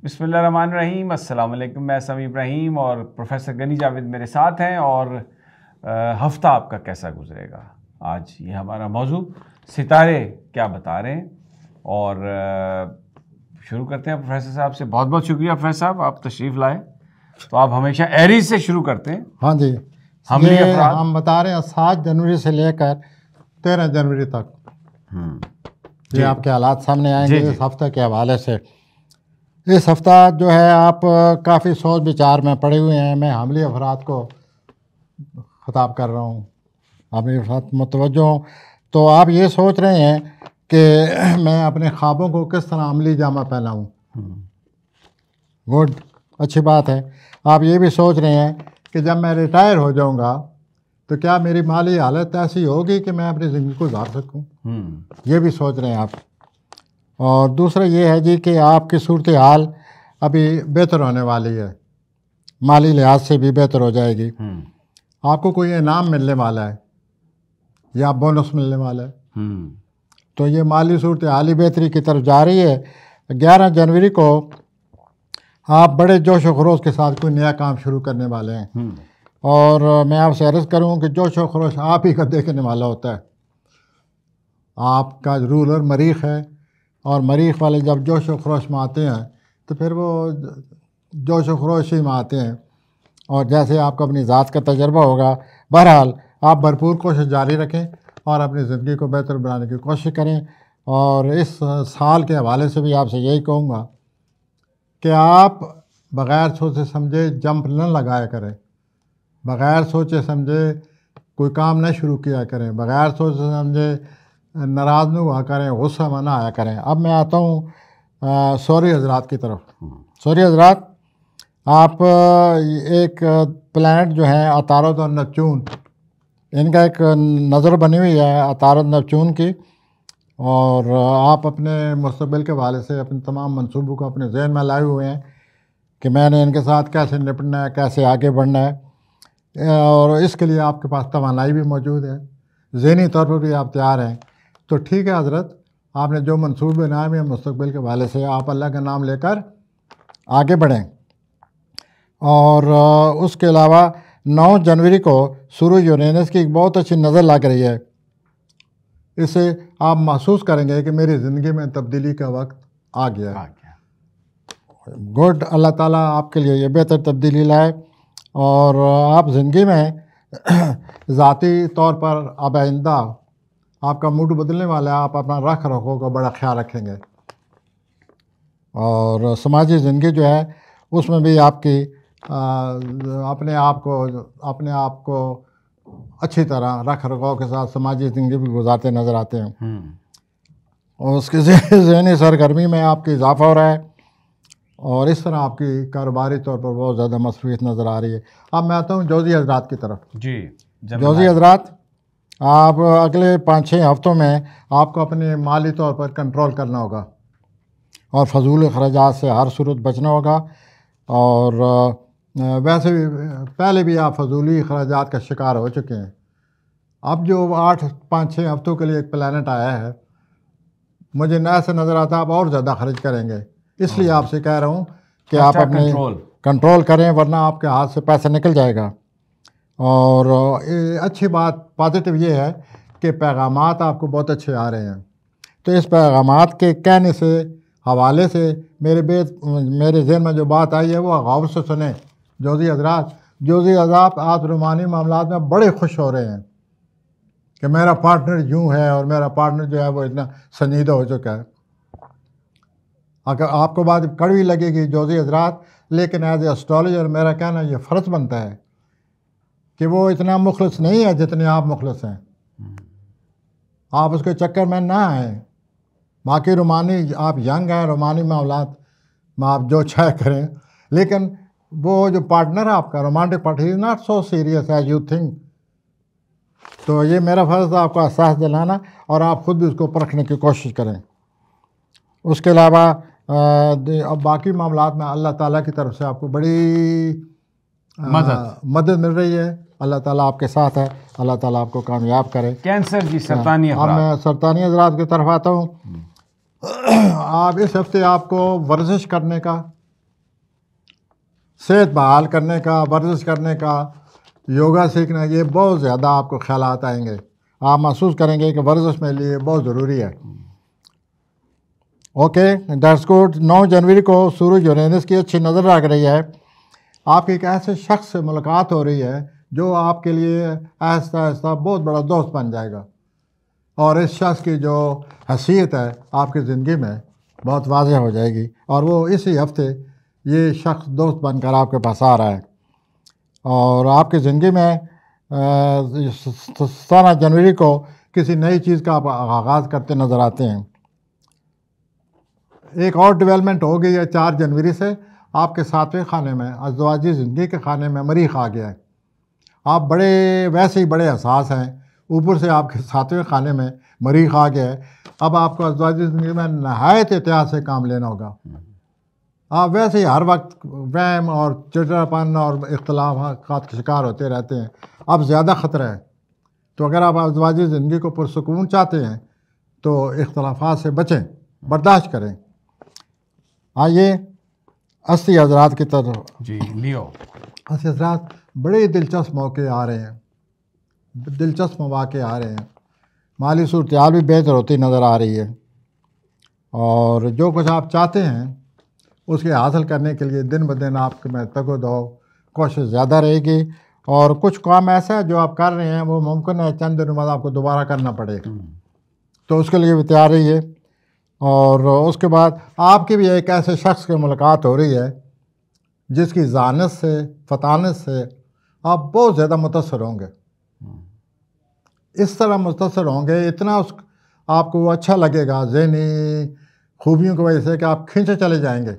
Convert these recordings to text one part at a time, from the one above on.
بسم اللہ الرحمن الرحیم. السلام علیکم. میں سمیع ابراہیم اور پروفیسر غنی جاوید میرے ساتھ ہیں. اور ہفتہ آپ کا کیسا گزرے گا؟ آج یہ ہمارا موضوع ستارے کیا بتا رہے ہیں. اور شروع کرتے ہیں پروفیسر صاحب سے. بہت بہت شکریہ پروفیسر صاحب، آپ تشریف لائے. تو آپ ہمیشہ ایریز سے شروع کرتے ہیں. ہاں جی، ہم بتا رہے ہیں 7 جنوری سے لے کر 13 جنوری تک یہ آپ کے حالات سامنے آئیں گے اس ہفتہ کے حوالے سے. اس ہفتہ جو ہے آپ کافی سوچ بچار میں پڑے ہوئے ہیں. میں حاملی افراد کو خطاب کر رہا ہوں، حاملی افراد متوجہ ہوں. تو آپ یہ سوچ رہے ہیں کہ میں اپنے خوابوں کو کس طرح عملی جامہ پہناؤں. گڈ، اچھی بات ہے. آپ یہ بھی سوچ رہے ہیں کہ جب میں ریٹائر ہو جاؤں گا تو کیا میری مالی حالت ایسی ہوگی کہ میں اپنی زندگی کو گزار سکوں. یہ بھی سوچ رہے ہیں آپ. اور دوسرا یہ ہے جی کہ آپ کی صورتحال ابھی بہتر ہونے والی ہے، مالی لحاظ سے بھی بہتر ہو جائے گی. آپ کو کوئی انعام ملنے والا ہے یا بونس ملنے والا ہے. تو یہ مالی صورتحال ہی بہتری کی طرف جا رہی ہے. 11 جنوری کو آپ بڑے جوش و خروش کے ساتھ کوئی نیا کام شروع کرنے والے ہیں. اور میں آپ سے عرض کروں کہ جوش و خروش آپ ہی کا دیکھنے والا ہوتا ہے. آپ کا رولر مریخ ہے، اور مریخ والے جب جوش و خروش میں آتے ہیں تو پھر وہ جوش و خروش ہی میں آتے ہیں. اور جیسے آپ کو اپنی ذات کا تجربہ ہوگا. بہرحال آپ بھرپور کوشش جاری رکھیں اور اپنی زندگی کو بہتر بنانے کی کوشش کریں. اور اس سال کے حوالے سے بھی آپ سے یہی کہوں گا کہ آپ بغیر سوچے سمجھے جمپ نہ لگایا کریں، بغیر سوچے سمجھے کوئی کام نہ شروع کیا کریں، بغیر سوچے سمجھے ناراض نہ ہوا کریں، غصہ میں نہ آیا کریں. اب میں آتا ہوں سوری حضرات کی طرف. سوری حضرات، آپ ایک پلانٹ جو ہیں عطارد اور نیپچون، ان کا ایک نظر بنی ہوئی ہے عطارد نیپچون کی. اور آپ اپنے مستقبل کے حوالے سے اپنے تمام منصوبوں کو اپنے ذہن میں لائے ہوئے ہیں کہ میں نے ان کے ساتھ کیسے نپٹنا ہے، کیسے آگے بڑھنا ہے. اور اس کے لیے آپ کے پاس توانائی بھی موجود ہے، ذہنی طور پر بھی آپ تیار ہیں. تو ٹھیک ہے حضرت، آپ نے جو منصوبے بنائے ہوئے ہیں مستقبل کے حوالے سے، آپ اللہ کا نام لے کر آگے بڑھیں. اور اس کے علاوہ 9 جنوری کو سورج یورینس کی ایک بہت اچھی نظر لگ رہی ہے. اس سے آپ محسوس کریں گے کہ میری زندگی میں تبدیلی کا وقت آ گیا ہے. گڈ، اللہ تعالیٰ آپ کے لیے یہ بہتر تبدیلی لائے. اور آپ زندگی میں ذاتی طور پر اب آئندہ آپ کا موڈ بدلنے والا ہے. آپ اپنا رکھ رکھو کا بڑا خیال رکھیں گے. اور سماجی زندگی جو ہے اس میں بھی آپ کی اپنے آپ کو اچھی طرح رکھ رکھو کے ساتھ سماجی زندگی بھی گزارتے نظر آتے ہیں. اور اس کی ذہنی سرگرمی میں آپ کی اضافہ ہو رہا ہے. اور اس طرح آپ کی کاروباری طور پر بہت زیادہ مصروفیت نظر آ رہی ہے. اب میں آتا ہوں جوزی حضرات کی طرف. جی جوزی حضرات، آپ اگلے 5-6 ہفتوں میں آپ کو اپنے مالی طور پر کنٹرول کرنا ہوگا اور فضول اخراجات سے ہر صورت بچنا ہوگا. اور ویسے بھی پہلے بھی آپ فضولی اخراجات کا شکار ہو چکے ہیں. اب جو 5-6 ہفتوں کے لیے ایک پلانٹ آیا ہے، مجھے نیا سے نظر آتا ہے آپ اور زیادہ خرچ کریں گے. اس لیے آپ سے کہہ رہا ہوں کہ آپ اپنے کنٹرول کریں، ورنہ آپ کے ہاتھ سے پیسہ نکل جائے گا. اور اچھی بات پازیٹیو یہ ہے کہ پیغامات آپ کو بہت اچھے آ رہے ہیں. تو اس پیغامات کے کہنے سے حوالے سے میرے ذہن میں جو بات آئی ہے وہ غور سے سنیں. جوزی حضرات، جوزی حضرات، آپ رومانی معاملات میں بڑے خوش ہو رہے ہیں کہ میرا پارٹنر یوں ہے اور میرا پارٹنر جو ہے وہ اتنا سنجیدہ ہو چکا ہے. اگر آپ کو بات کڑوی لگے گی جوزی حضرات، لیکن ایز اے اسٹرالوجر میرا کہنا یہ فرض بنتا ہے کہ وہ اتنا مخلص نہیں ہے جتنے آپ مخلص ہیں. آپ اس کے چکر میں نہ آئیں. باقی رومانی، آپ ینگ ہیں، رومانی معاملات میں آپ جو چاہے کریں، لیکن وہ جو پارٹنر ہے آپ کا romantic partner is not so serious as you think. تو یہ میرا فرض ہے آپ کو احساس دلانا، اور آپ خود بھی اس کو پرکھنے کی کوشش کریں. اس کے علاوہ اب باقی معاملات میں اللہ تعالیٰ کی طرف سے آپ کو بڑی مدد مل رہی ہے. اللہ تعالیٰ آپ کے ساتھ ہے. اللہ تعالیٰ آپ کو کامیاب کرے. کینسر جی، سرطانی اب میں سرطانی حضرات کی طرف آتا ہوں. آپ اس ہفتے آپ کو ورزش کرنے کا صحت بحال کرنے کا، ورزش کرنے کا، یوگا سیکھنا، یہ بہت زیادہ آپ کو خیالات آئیں گے. آپ محسوس کریں گے کہ ورزش میرے لیے بہت ضروری ہے. Okay, that's good. 9 جنوری کو سورج یورینس کی اچھی نظر لگ رہی ہے. آپ کی ایک ایسے شخص سے ملاقات ہو رہی ہے جو آپ کے لیے آہستہ آہستہ بہت بڑا دوست بن جائے گا، اور اس شخص کی جو حیثیت ہے آپ کی زندگی میں بہت واضح ہو جائے گی، اور وہ اسی ہفتے یہ شخص دوست بن کر آپ کے پاس آ رہا ہے. اور آپ کی زندگی میں 17 جنوری کو کسی نئی چیز کا آپ آغاز کرتے نظر آتے ہیں. ایک اور ڈیولپمنٹ ہو گئی ہے 4 جنوری سے. آپ کے 7ویں خانے میں، ازدواجی زندگی کے خانے میں مریخ آ گیا ہے. آپ ویسے ہی بڑے حساس ہیں، اوپر سے آپ کے 7ویں خانے میں مریخ آ گیا ہے. اب آپ کو ازدواجی زندگی میں نہایت احتیاط سے کام لینا ہوگا. آپ ویسے ہی ہر وقت وہم اور چڑچڑاپن اور اختلافات کا شکار ہوتے رہتے ہیں. اب زیادہ خطرہ ہے. تو اگر آپ ازدواجی زندگی کو پرسکون چاہتے ہیں تو اختلافات سے بچیں، برداشت کریں. آئیے اصلی حضرات کی طرف. جی لیو. اصلی حضرات، بڑے دلچسپ موقع آ رہے ہیں، دلچسپ مواقع آ رہے ہیں. مالی صورتحال بھی بہتر ہوتی نظر آ رہی ہے، اور جو کچھ آپ چاہتے ہیں اس کے حاصل کرنے کے لیے دن بدن آپ میں تگ و دو کوشش زیادہ رہے گی. اور کچھ کام ایسا ہے جو آپ کر رہے ہیں وہ ممکن ہے چند دنوں بعد آپ کو دوبارہ کرنا پڑے، تو اس کے لیے بھی تیار رہیے. اور اس کے بعد آپ کی بھی ایک ایسے شخص کی ملاقات ہو رہی ہے جس کی ذہانت سے، فطانت سے آپ بہت زیادہ متاثر ہوں گے. اس طرح متاثر ہوں گے، اتنا آپ کو وہ اچھا لگے گا ذہنی خوبیوں کی وجہ سے کہ آپ کھینچے چلے جائیں گے،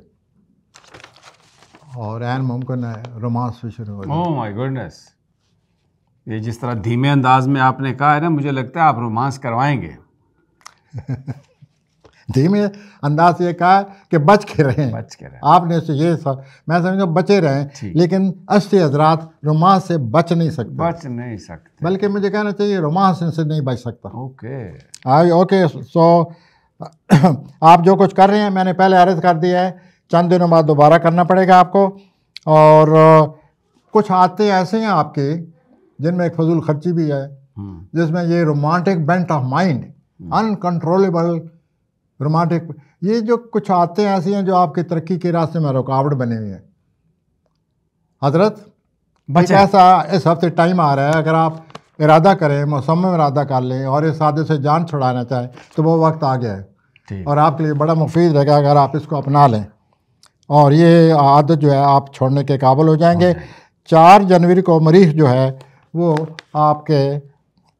اور عین ممکن ہے رومانس بھی شروع ہو جائے. اوہ مائی گڈنس، یہ جس طرح دھیمے انداز میں آپ نے کہا ہے نا، مجھے لگتا ہے آپ رومانس کروائیں گے. دھیمے انداز سے یہ کہا کہ بچ کے رہیں. بچ کے رہیں. آپ نے یہ میں سمجھا بچے رہیں، لیکن اصلی حضرات رومانس سے بچ نہیں سکتے، بلکہ مجھے کہنا چاہیے رومانس ان سے نہیں بچ سکتا. اوکے. سو آپ جو کچھ کر رہے ہیں میں نے پہلے عرض کر دیا ہے، چند دنوں بعد دوبارہ کرنا پڑے گا آپ کو. اور کچھ عادتیں ایسے ہیں آپ کی جن میں ایک فضول خرچی بھی ہے، جس میں یہ romantic Bennet of mind, uncontrollable romantic, یہ جو کچھ عادتیں ایسی ہیں جو آپ کی ترقی کے راستے میں رکاوٹ بنے ہوئی ہیں. حضرت ایسا اس ہفتے ٹائم آ رہا ہے، اگر آپ ارادہ کریں، مصمم ارادہ کر لیں اور اس عادت سے جان چھڑانا چاہیں تو وہ وقت آ گیا ہے، اور آپ کے لیے بڑا مفید رہے گا اگر آپ اس کو اپنا لیں، اور یہ عادت جو ہے آپ چھوڑنے کے قابل ہو جائیں گے. 4 جنوری کو مریخ جو ہے وہ آپ کے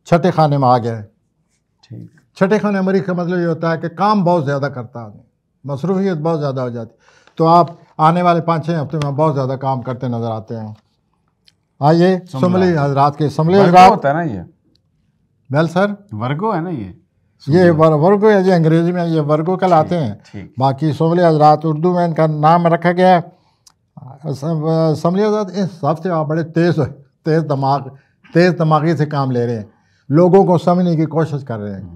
6 خانے میں آ گیا ہے. 6 خانے مریخ کا مطلب یہ ہوتا ہے کہ کام بہت زیادہ کرتا ہے، مصروفیت بہت زیادہ ہو جاتی، تو آپ آنے والے 5-6 ہفتے میں بہت زیادہ کام کرتے نظر آتے ہیں. آئیے سملی حضرات کے سملی حضرات ہوتا ہے نا یہ ویل سر ورگو ہے نا، یہ ورگو ہے جی، انگریزی میں یہ ورگو کہلاتے ہیں. باقی سملی حضرات اردو میں ان کا نام رکھا گیا ہے. سملی حضرات اس ہفتے آپ بڑے تیز دماغی سے کام لے رہے ہیں، لوگوں کو سمجھنے کی کوشش کر رہے ہیں،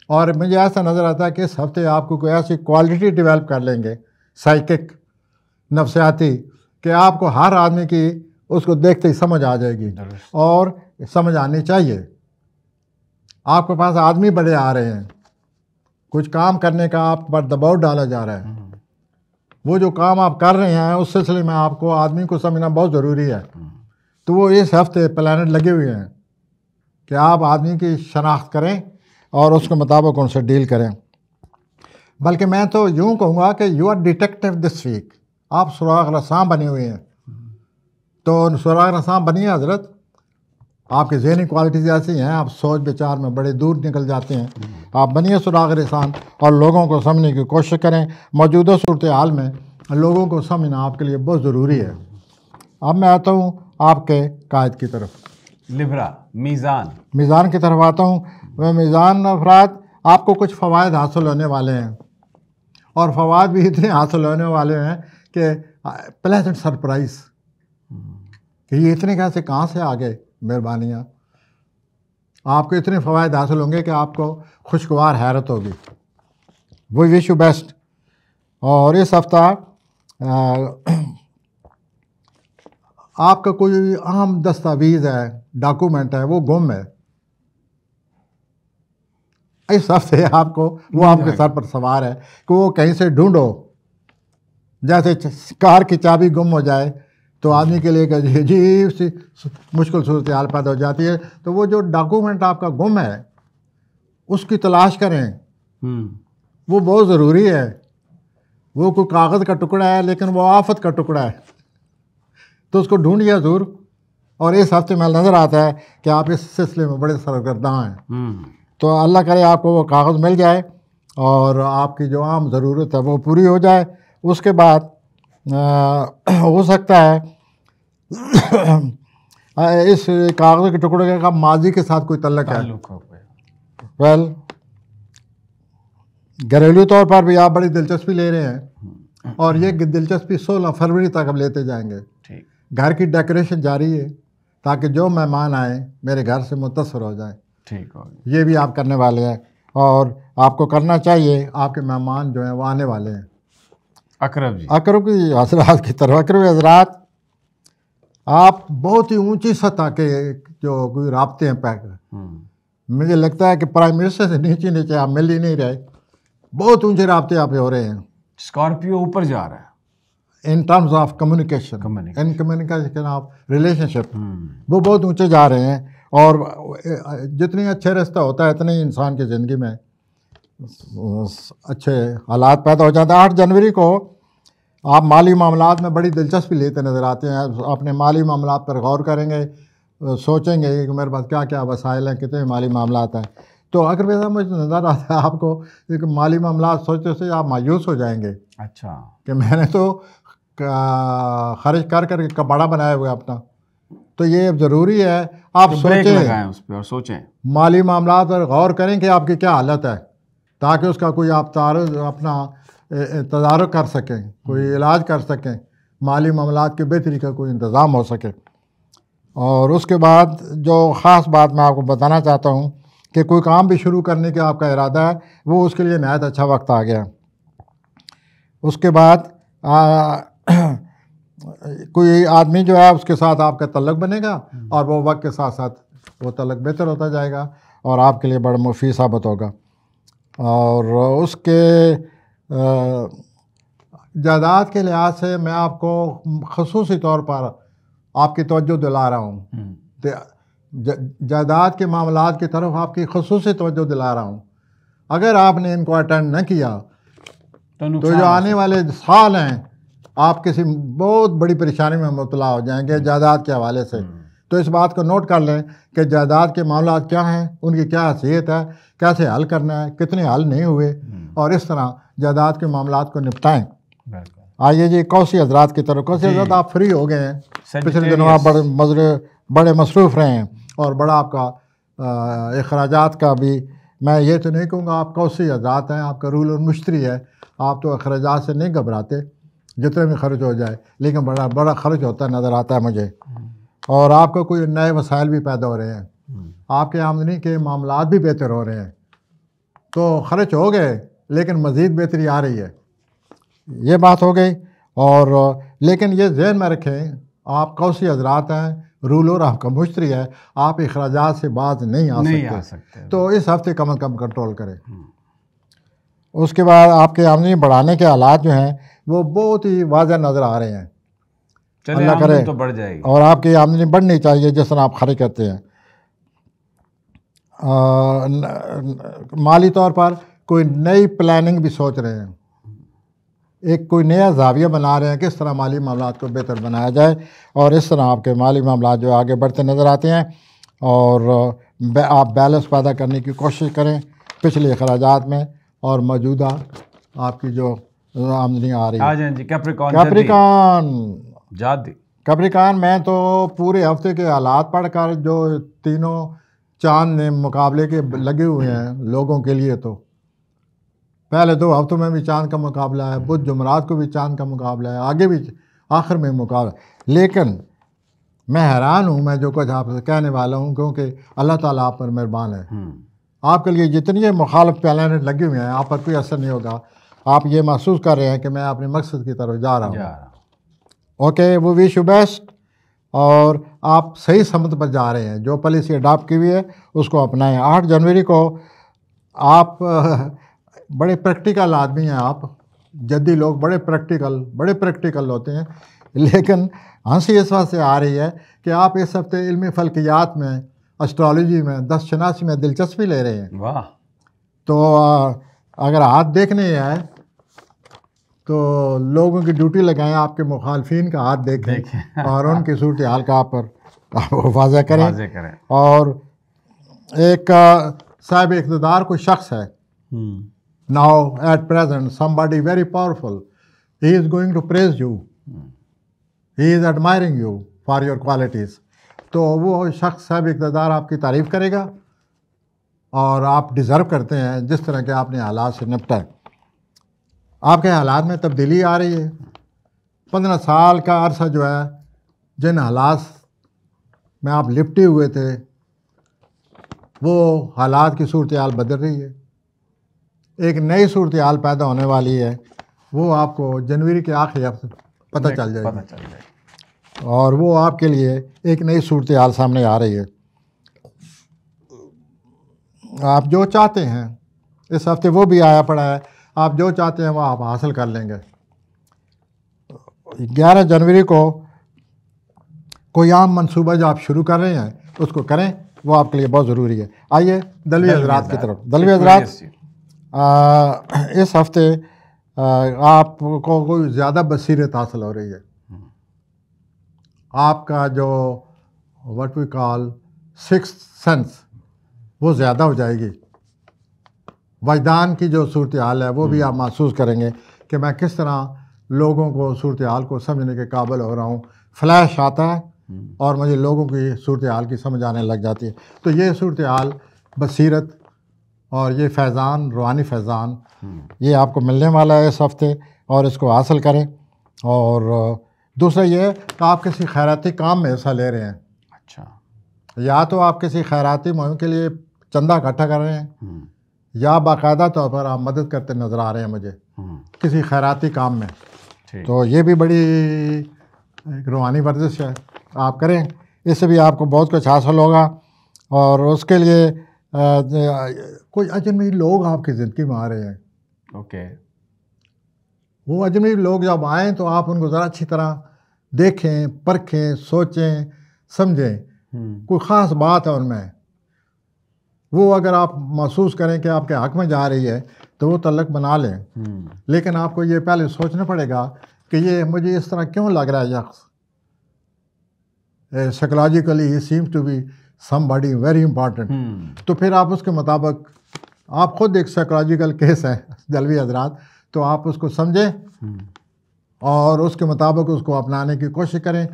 اور مجھے ایسا نظر آتا ہے کہ اس ہفتے آپ کو کوئی ایسی کوالٹی ڈیولپ کر لیں گے سائیکک، نفسیاتی، کہ آپ کو ہر آدمی کی اس کو دیکھتے ہی سمجھ آ جائے گی، اور سمجھ آنی چاہیے. آپ کے پاس آدمی بڑے آ رہے ہیں، کچھ کام کرنے کا آپ پر دباؤ ڈالا جا رہا ہے. وہ جو کام آپ کر رہے ہیں اس سلسلے میں آپ کو آدمی کو سمجھنا بہت ضروری ہے. تو وہ اس ہفتے پلانٹ لگے ہوئے ہیں کہ آپ آدمی کی شناخت کریں اور اس کے مطابق ان سے ڈیل کریں. بلکہ میں تو یوں کہوں گا کہ you are detective this week, آپ سراغ رساں بنے ہوئے ہیں. تو سراغ رساں بنیے حضرت. آپ کی ذہنی کوالٹیز ایسی ہیں، آپ سوچ بچار میں بڑے دور نکل جاتے ہیں. آپ بنیے سراغ رساں اور لوگوں کو سمجھنے کی کوشش کریں. موجودہ صورتحال میں لوگوں کو سمجھنا آپ کے لیے بہت ضروری ہے. اب میں آتا ہوں آپ کے قائد کی طرف، لبرا، میزان کی طرف آتا ہوں. وہ میزان افراد، آپ کو کچھ فوائد حاصل ہونے والے ہیں، اور فوائد بھی اتنے حاصل ہونے والے ہیں کہ پلیزنٹ سرپرائز، کہ یہ اتنے کیسے کہاں سے آ گئے. مہربانیاں، آپ کو اتنے فوائد حاصل ہوں گے کہ آپ کو خوشگوار حیرت ہوگی. وی وش یو بیسٹ. اور اس ہفتہ آپ کا کوئی اہم دستاویز ہے، ڈاکومنٹ ہے، وہ گم ہے، اس ہفتے آپ کو وہ آپ کے سر پر سوار ہے کہ وہ کہیں سے ڈھونڈو. جیسے کار کی چابی گم ہو جائے تو آدمی کے لیے ایک عجیب سی مشکل صورتحال پیدا ہو جاتی ہے. تو وہ جو ڈاکومنٹ آپ کا گم ہے اس کی تلاش کریں، وہ بہت ضروری ہے. وہ کوئی کاغذ کا ٹکڑا ہے لیکن وہ آفت کا ٹکڑا ہے، تو اس کو ڈھونڈیے ضرور. اور اس ہفتے میں نظر آتا ہے کہ آپ اس سلسلے میں بڑے سرگرداں ہیں. تو اللہ کرے آپ کو وہ کاغذ مل جائے اور آپ کی جو عام ضرورت ہے وہ پوری ہو جائے. اس کے بعد ہو سکتا ہے اس کاغذ کے ٹکڑے کا ماضی کے ساتھ کوئی تعلق ہے. ویل گھریلو طور پر بھی آپ بڑی دلچسپی لے رہے ہیں اور یہ دلچسپی 16 فروری تک ہم لیتے جائیں گے. گھر کی ڈیکوریشن جاری ہے تاکہ جو مہمان آئیں میرے گھر سے متاثر ہو جائیں. ٹھیک ہو، یہ بھی آپ کرنے والے ہیں اور آپ کو کرنا چاہیے. آپ کے مہمان جو ہیں وہ آنے والے ہیں. اقرب جی، اقرب کی حضرات کی طرف. اقرب حضرات، آپ بہت ہی اونچی سطح کے جو کوئی رابطے ہیں پیک، مجھے لگتا ہے کہ پرائم منسٹر سے نیچے آپ مل ہی نہیں رہے. بہت اونچے رابطے آپ ہو رہے ہیں. اسکارپیو اوپر جا رہا ہے in terms of communication of relationship, وہ بہت اونچے جا رہے ہیں. اور جتنی اچھے رشتہ ہوتا ہے اتنے ہی انسان کی زندگی میں اچھے حالات پیدا ہو جاتے ہیں. 8 جنوری کو آپ مالی معاملات میں بڑی دلچسپی لیتے نظر آتے ہیں. اپنے مالی معاملات پر غور کریں گے، سوچیں گے کہ میرے پاس کیا کیا وسائل ہیں، کتنے مالی معاملات ہیں. تو اگر ویسا مجھے نظر آتا ہے آپ کو کہ مالی معاملات سوچتے سے آپ مایوس ہو جائیں گے. اچھا، کہ میں نے تو خرچ کر کے کباڑا بنایا ہوا اپنا. تو یہ ضروری ہے آپ سوچیں اس پہ اور سوچیں، مالی معاملات پر غور کریں کہ آپ کی کیا حالت ہے، تاکہ اس کا کوئی آپ اپنا تدارک کر سکیں، کوئی علاج کر سکیں، مالی معاملات کی بہتری کا کوئی انتظام ہو سکے. اور اس کے بعد جو خاص بات میں آپ کو بتانا چاہتا ہوں کہ کوئی کام بھی شروع کرنے کا آپ کا ارادہ ہے، وہ اس کے لیے نہایت اچھا وقت آ گیا. اس کے بعد کوئی آدمی جو ہے اس کے ساتھ آپ کا تعلق بنے گا اور وہ وقت کے ساتھ ساتھ وہ تعلق بہتر ہوتا جائے گا اور آپ کے لیے بڑا مفید ثابت ہوگا. اور اس کے جائیداد کے لحاظ سے میں آپ کو خصوصی طور پر آپ کی توجہ دلا رہا ہوں. جائیداد کے معاملات کی طرف آپ کی خصوصی توجہ دلا رہا ہوں. اگر آپ نے ان کو اٹینڈ نہ کیا تو جو آنے والے سال ہیں آپ کسی بہت بڑی پریشانی میں مبتلا ہو جائیں گے جائیداد کے حوالے سے. تو اس بات کو نوٹ کر لیں کہ جائیداد کے معاملات کیا ہیں، ان کی کیا حیثیت ہے، کیسے حل کرنا ہے، کتنے حل نہیں ہوئے، اور اس طرح جائیداد کے معاملات کو نپٹائیں. آئیے جی کوسی حضرات کی طرف. کوسی حضرات آپ فری ہو گئے ہیں، پچھلے دنوں آپ بڑے مصروف رہے ہیں اور بڑا آپ کا اخراجات کا بھی، میں یہ تو نہیں کہوں گا آپ کوسی حضرات ہیں، آپ کا رول المشتری ہے، آپ تو اخراجات سے نہیں گھبراتے جتنے بھی خرچ ہو جائے، لیکن بڑا خرچ ہوتا نظر آتا ہے مجھے. اور آپ کو کوئی نئے وسائل بھی پیدا ہو رہے ہیں، آپ کے آمدنی کے معاملات بھی بہتر ہو رہے ہیں. تو خرچ ہو گئے لیکن مزید بہتری آ رہی ہے، یہ بات ہو گئی. اور لیکن یہ ذہن میں رکھیں آپ کوسی حضرات ہیں، رولر آپ کا مشتری ہے، آپ اخراجات سے باز نہیں آ سکتے. تو اس ہفتے کم از کم کنٹرول کریں. اس کے بعد آپ کے آمدنی بڑھانے کے حالات جو ہیں وہ بہت ہی واضح نظر آ رہے ہیں. اللہ کرے تو بڑھ جائے گی اور آپ کی آمدنی بڑھنی چاہیے جس طرح آپ خرچ کرتے ہیں. مالی طور پر کوئی نئی پلاننگ بھی سوچ رہے ہیں، ایک کوئی نیا زاویہ بنا رہے ہیں کس طرح مالی معاملات کو بہتر بنایا جائے، اور اس طرح آپ کے مالی معاملات جو آگے بڑھتے نظر آتے ہیں. اور آپ بیلنس پیدا کرنے کی کوشش کریں پچھلے اخراجات میں اور موجودہ آپ کی جو آمدنی آ رہی ہے. کیپریکان میں تو پورے ہفتے کے حالات پڑھ کر جو تینوں چاند مقابلے کے لگے ہوئے ہیں لوگوں کے لیے، تو پہلے 2 ہفتوں میں بھی چاند کا مقابلہ ہے، بدھ جمعرات کو بھی چاند کا مقابلہ ہے، آگے بھی آخر میں مقابلہ. لیکن میں حیران ہوں، میں جو کچھ آپ سے کہنے والا ہوں، کیونکہ اللہ تعالیٰ آپ پر مہربان ہے. آپ کے لیے جتنی مخالف پلانٹ لگے ہوئے ہیں آپ پر کوئی اثر نہیں ہوگا. آپ یہ محسوس کر رہے ہیں کہ میں اپنے مقصد کی طرف جا رہا ہوں. اوکے، وہ وش یو بیسٹ. اور آپ صحیح سمت پر جا رہے ہیں. جو پالیسی اڈاپٹ کی ہوئی ہے اس کو اپنائیں. 8 جنوری کو آپ بڑے پریکٹیکل آدمی ہیں. آپ جدی لوگ بڑے پریکٹیکل ہوتے ہیں، لیکن ہنسی اس وقت سے آ رہی ہے کہ آپ اس ہفتے علمی فلکیات میں، اسٹرالوجی میں، دست شناسی میں دلچسپی لے رہے ہیں. واہ. تو اگر ہاتھ دیکھنے آئے تو لوگوں کی ڈیوٹی لگائیں، آپ کے مخالفین کا ہاتھ دیکھیں اور ان کی صورتحال کا آپ پر واضح کریں. اور ایک صاحب اقتدار کوئی شخص ہے، now at present somebody very powerful, he is going to praise you, he is admiring you for your qualities. تو وہ شخص صاحب اقتدار آپ کی تعریف کرے گا اور آپ ڈیزرو کرتے ہیں جس طرح کے آپ نے حالات سے نپٹا ہے. آپ کے حالات میں تبدیلی آ رہی ہے. 15 سال کا عرصہ جو ہے جن حالات میں آپ لپٹے ہوئے تھے وہ حالات کی صورتحال بدل رہی ہے. ایک نئی صورتحال پیدا ہونے والی ہے، وہ آپ کو جنوری کے آخری ہفتے پتہ چل جائے گی، اور وہ آپ کے لیے ایک نئی صورتحال سامنے آ رہی ہے. آپ جو چاہتے ہیں اس ہفتے وہ بھی آیا پڑا ہے، آپ جو چاہتے ہیں وہ آپ حاصل کر لیں گے. 11 جنوری کو کوئی عام منصوبہ جو آپ شروع کر رہے ہیں اس کو کریں، وہ آپ کے لیے بہت ضروری ہے. آئیے دلوی حضرات کی طرف. دلوی حضرات، اس ہفتے آپ کو کوئی زیادہ بصیرت حاصل ہو رہی ہے. آپ کا جو what we call sixth sense وہ زیادہ ہو جائے گی. وجدان کی جو صورتحال ہے وہ بھی آپ محسوس کریں گے کہ میں کس طرح لوگوں کو صورتحال کو سمجھنے کے قابل ہو رہا ہوں. فلیش آتا ہے اور مجھے لوگوں کی صورتحال کی سمجھ آنے لگ جاتی ہے. تو یہ صورتحال، بصیرت اور یہ فیضان، روحانی فیضان، یہ آپ کو ملنے والا ہے اس ہفتے، اور اس کو حاصل کریں. اور دوسرا یہ کہ آپ کسی خیراتی کام میں حصہ لے رہے ہیں. اچھا. یا تو آپ کسی خیراتی مہم کے لیے چندہ اکٹھا کر رہے ہیں، یا باقاعدہ طور پر آپ مدد کرتے نظر آ رہے ہیں مجھے کسی خیراتی کام میں. تو یہ بھی بڑی ایک روحانی ورزش ہے، آپ کریں. اس سے بھی آپ کو بہت کچھ حاصل ہوگا. اور اس کے لیے کوئی اجنبی لوگ آپ کی زندگی میں آ رہے ہیں. اوکے. وہ اجنبی لوگ جب آئیں تو آپ ان کو ذرا اچھی طرح دیکھیں، پرکھیں، سوچیں، سمجھیں. کوئی خاص بات ہے ان میں، وہ اگر آپ محسوس کریں کہ آپ کے حق میں جا رہی ہے تو وہ تعلق بنا لیں. لیکن آپ کو یہ پہلے سوچنا پڑے گا کہ یہ مجھے اس طرح کیوں لگ رہا ہے شخص. Psychologically he seems to be somebody very important. تو پھر آپ اس کے مطابق، آپ خود ایک سائیکولوجیکل کیس ہیں دلوی حضرات، تو آپ اس کو سمجھیں اور اس کے مطابق اس کو اپنانے کی کوشش کریں.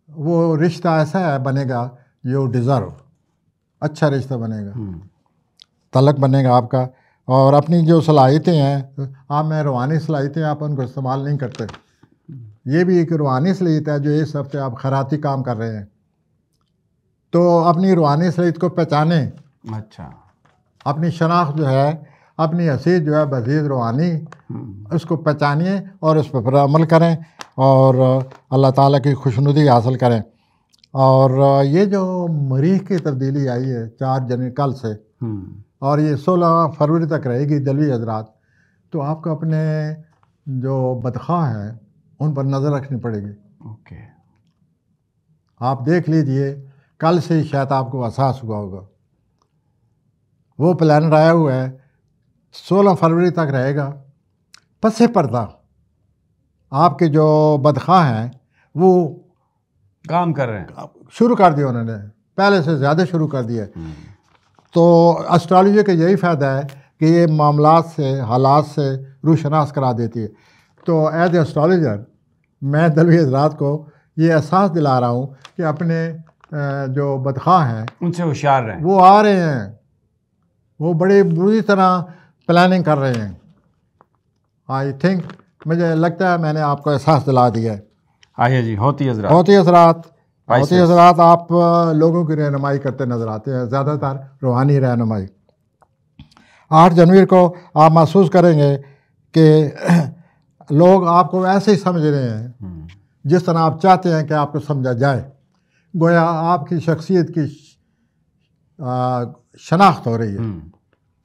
وہ رشتہ ایسا ہے بنے گا یو ڈیزرو، اچھا رشتہ بنے گا، تعلق بنے گا آپ کا. اور اپنی جو صلاحیتیں ہیں، آپ میں روحانی صلاحیتیں آپ ان کو استعمال نہیں کرتے. یہ بھی ایک روحانی صلاحیت ہے جو اس ہفتے آپ خیراتی کام کر رہے ہیں. تو اپنی روحانی صلاحیت کو پہچانیں. اچھا. اپنی شناخت جو ہے، اپنی حیثیت جو ہے بزید روحانی، اس کو پہچانیے اور اس پر عمل کریں اور اللہ تعالیٰ کی خوشنودی حاصل کریں. اور یہ جو مریخ کی تبدیلی آئی ہے 4 جنوری کل سے، اور یہ 16 فروری تک رہے گی دلوی حضرات، تو آپ کو اپنے جو بدخواہ ہیں ان پر نظر رکھنی پڑے گی. اوکے. آپ دیکھ لیجئے، کل سے ہی شاید آپ کو احساس ہوا ہوگا. وہ پلانٹ آیا ہوا ہے 16 فروری تک رہے گا. پس پردہ آپ کے جو بدخواہ ہیں وہ کام کر رہے ہیں، شروع کر دیا، انہوں نے پہلے سے زیادہ شروع کر دیا. تو اسٹرالوجی کا یہی فائدہ ہے کہ یہ معاملات سے، حالات سے روشناس کرا دیتی ہے. تو ایز اے اسٹرالوجر میں دلوی حضرات کو یہ احساس دلا رہا ہوں کہ اپنے جو بدخواہ ہیں ان سے ہوشیار رہیں. وہ آ رہے ہیں، وہ بڑی بری طرح پلاننگ کر رہے ہیں. آئی تھنک، مجھے لگتا ہے میں نے آپ کو احساس دلا دیا ہے. آئیے جی. ہوتی حضرات، ہوتی حضرات آپ لوگوں کی رہنمائی کرتے نظر آتے ہیں، زیادہ تر روحانی رہنمائی. 8 جنوری کو آپ محسوس کریں گے کہ لوگ آپ کو ایسے ہی سمجھ رہے ہیں جس طرح آپ چاہتے ہیں کہ آپ کو سمجھا جائے. گویا آپ کی شخصیت کی شناخت ہو رہی ہے.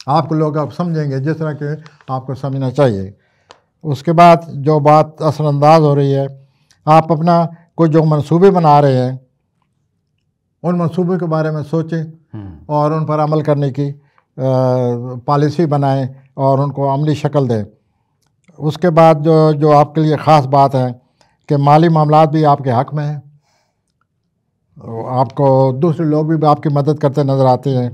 آپ کو لوگ اب سمجھیں گے جس طرح کہ آپ کو سمجھنا چاہیے. اس کے بعد جو بات اثر انداز ہو رہی ہے، آپ اپنا کوئی جو منصوبے بنا رہے ہیں ان منصوبے کے بارے میں سوچیں اور ان پر عمل کرنے کی پالیسی بنائیں اور ان کو عملی شکل دیں. اس کے بعد جو آپ کے لیے خاص بات ہے کہ مالی معاملات بھی آپ کے حق میں ہیں. آپ کو دوسرے لوگ بھی آپ کی مدد کرتے نظر آتے ہیں.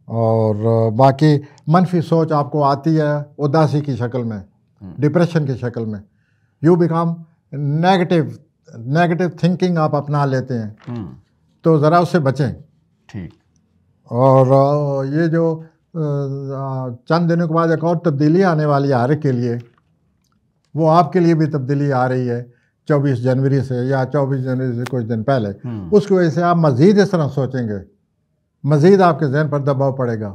اور باقی منفی سوچ آپ کو آتی ہے اداسی کی شکل میں، ڈپریشن کی شکل میں. یو بیکم نیگیٹو تھنکنگ آپ اپنا لیتے ہیں، تو ذرا اس سے بچیں. ٹھیک. اور یہ جو چند دنوں کے بعد ایک اور تبدیلی آنے والی ہے ہر ایک کے لیے، وہ آپ کے لیے بھی تبدیلی آ رہی ہے 24 جنوری سے یا 24 جنوری سے کچھ دن پہلے. اس کی وجہ سے آپ مزید اس طرح سوچیں گے، مزید آپ کے ذہن پر دباؤ پڑے گا.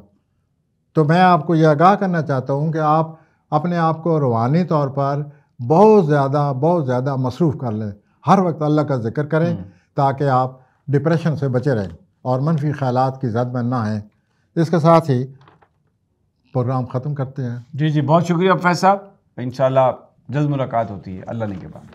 تو میں آپ کو یہ آگاہ کرنا چاہتا ہوں کہ آپ اپنے آپ کو روحانی طور پر بہت زیادہ مصروف کر لیں. ہر وقت اللہ کا ذکر کریں تاکہ آپ ڈپریشن سے بچے رہیں اور منفی خیالات کی زد میں نہ آئیں. اس کے ساتھ ہی پروگرام ختم کرتے ہیں. جی بہت شکریہ پروفیسر صاحب. انشاءاللہ جلد ملاقات ہوتی ہے اللہ نے کے بعد.